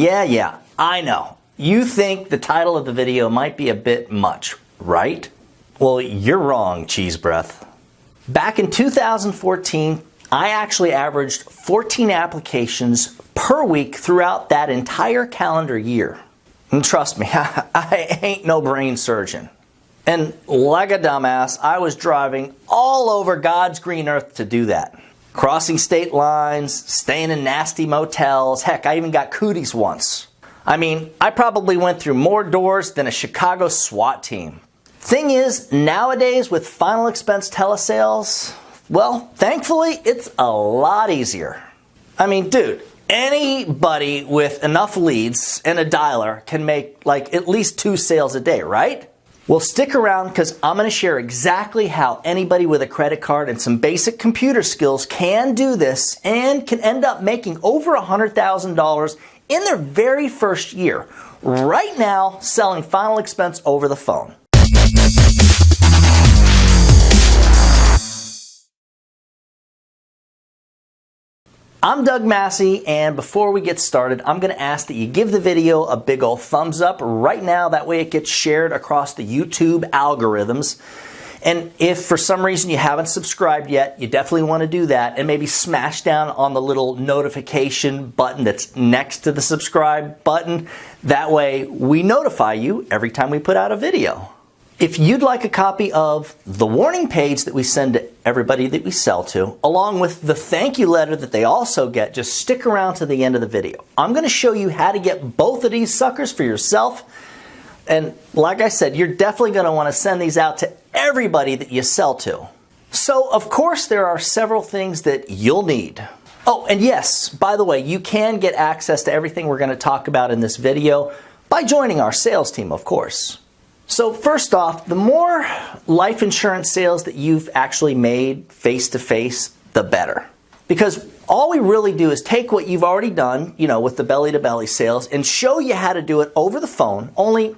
Yeah, I know. You think the title of the video might be a bit much, right? Well, you're wrong, cheese breath. Back in 2014, I actually averaged 14 applications per week throughout that entire calendar year. And trust me, I ain't no brain surgeon. And like a dumbass, I was driving all over God's green earth to do that. Crossing state lines, staying in nasty motels, heck, I even got cooties once. I mean, I probably went through more doors than a Chicago SWAT team. Thing is, nowadays with final expense telesales, well, thankfully, it's a lot easier. I mean, dude, anybody with enough leads and a dialer can make like at least 2 sales a day, right? Well, stick around because I'm going to share exactly how anybody with a credit card and some basic computer skills can do this and can end up making over $100,000 in their very first year, right now selling final expense over the phone. I'm Doug Massi, and before we get started, I'm going to ask that you give the video a big old thumbs up right now. That way it gets shared across the YouTube algorithms. And if for some reason you haven't subscribed yet, you definitely want to do that, and maybe smash down on the little notification button that's next to the subscribe button. That way we notify you every time we put out a video. If you'd like a copy of the warning page that we send to everybody that we sell to, along with the thank you letter that they also get, just stick around to the end of the video. I'm going to show you how to get both of these suckers for yourself. And like I said, you're definitely going to want to send these out to everybody that you sell to. So, of course, there are several things that you'll need. Oh, and yes, by the way, you can get access to everything we're going to talk about in this video by joining our sales team, of course. So first off, the more life insurance sales that you've actually made face-to-face, the better. Because all we really do is take what you've already done, with the belly-to-belly sales, and show you how to do it over the phone. Only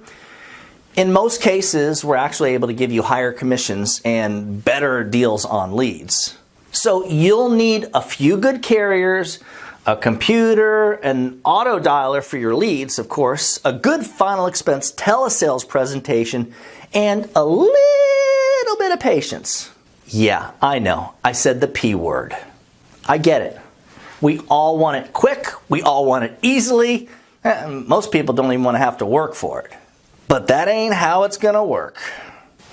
in most cases, we're actually able to give you higher commissions and better deals on leads. So you'll need a few good carriers, a computer, an auto dialer for your leads, of course, a good final expense telesales presentation, and a little bit of patience. Yeah, I know. I said the P word. I get it. We all want it quick. We all want it easily. Most people don't even want to have to work for it. But that ain't how it's going to work.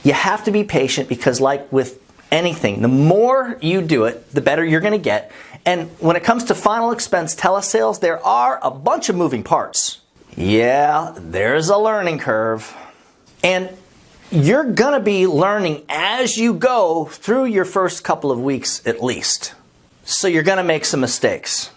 You have to be patient because like with anything, the more you do it, the better you're going to get. And when it comes to final expense telesales, there are a bunch of moving parts. Yeah, there's a learning curve. And you're going to be learning as you go through your first couple of weeks at least. So you're going to make some mistakes.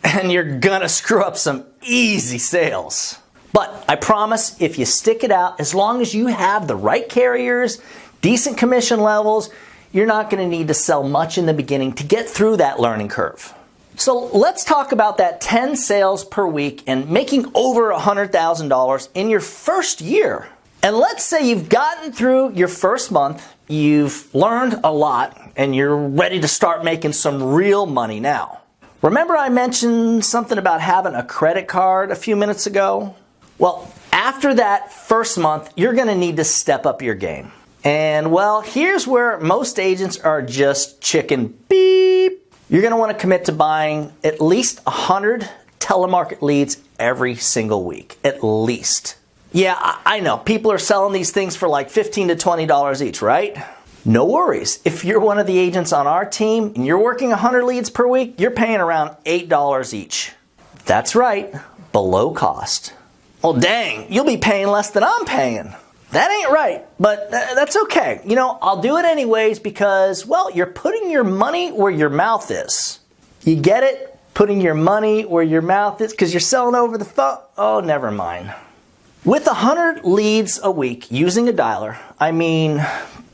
And you're going to screw up some easy sales. But I promise if you stick it out, as long as you have the right carriers, decent commission levels, you're not going to need to sell much in the beginning to get through that learning curve. So let's talk about that 10 sales per week and making over $100,000 in your first year. And let's say you've gotten through your first month, you've learned a lot, and you're ready to start making some real money now. Remember I mentioned something about having a credit card a few minutes ago? Well, after that first month, you're going to need to step up your game. And well, here's where most agents are just chicken beep. You're going to want to commit to buying at least 100 telemarket leads every single week. At least. Yeah, I know. People are selling these things for like $15 to $20 each, right? No worries. If you're one of the agents on our team and you're working 100 leads per week, you're paying around $8 each. That's right. Below cost. Well, dang, you'll be paying less than I'm paying. That ain't right, but that's okay. I'll do it anyways because, well, you're putting your money where your mouth is. You get it? Putting your money where your mouth is because you're selling over the phone? Oh, never mind. With 100 leads a week using a dialer, I mean,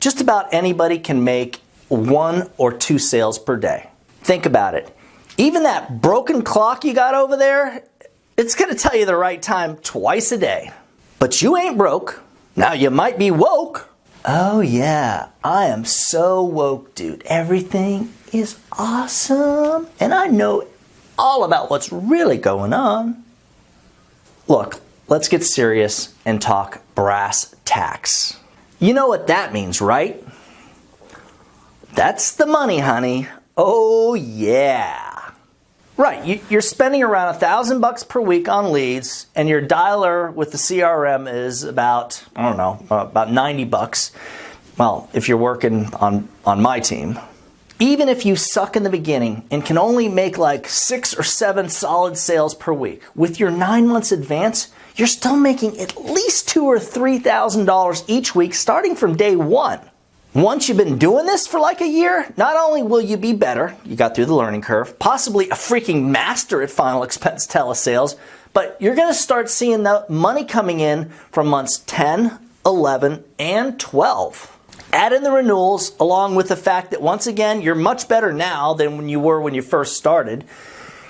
just about anybody can make 1 or 2 sales per day. Think about it. Even that broken clock you got over there, it's going to tell you the right time twice a day. But you ain't broke. Now you might be woke. Oh yeah, I am so woke, dude. Everything is awesome. And I know all about what's really going on. Look, let's get serious and talk brass tacks. You know what that means, right? That's the money, honey. Oh yeah. Right, you're spending around $1,000 per week on leads, and your dialer with the CRM is about, I don't know, about $90. Well, if you're working on my team. Even if you suck in the beginning and can only make like 6 or 7 solid sales per week, with your 9 months advance, you're still making at least $2,000 or $3,000 each week starting from day one. Once you've been doing this for like a year, not only will you be better, you got through the learning curve, possibly a freaking master at final expense telesales, but you're going to start seeing the money coming in from months 10, 11, and 12. Add in the renewals, along with the fact that once again, you're much better now than when you were when you first started.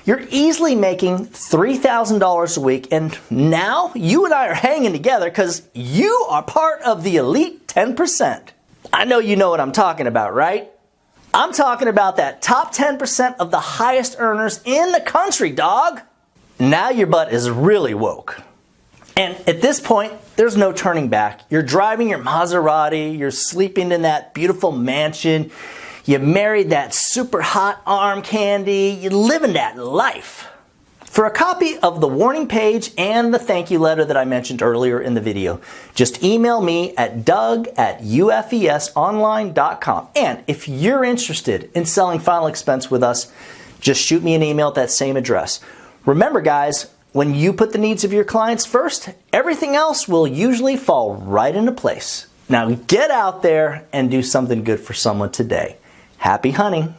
You're easily making $3,000 a week, and now you and I are hanging together because you are part of the elite 10%. I know you know what I'm talking about, right? I'm talking about that top 10% of the highest earners in the country, dog. Now your butt is really woke. And at this point, there's no turning back. You're driving your Maserati, you're sleeping in that beautiful mansion, you married that super hot arm candy, you're living that life. For a copy of the warning page and the thank you letter that I mentioned earlier in the video, just email me at doug@ufesonline.com. And if you're interested in selling final expense with us, just shoot me an email at that same address. Remember guys, when you put the needs of your clients first, everything else will usually fall right into place. Now get out there and do something good for someone today. Happy hunting!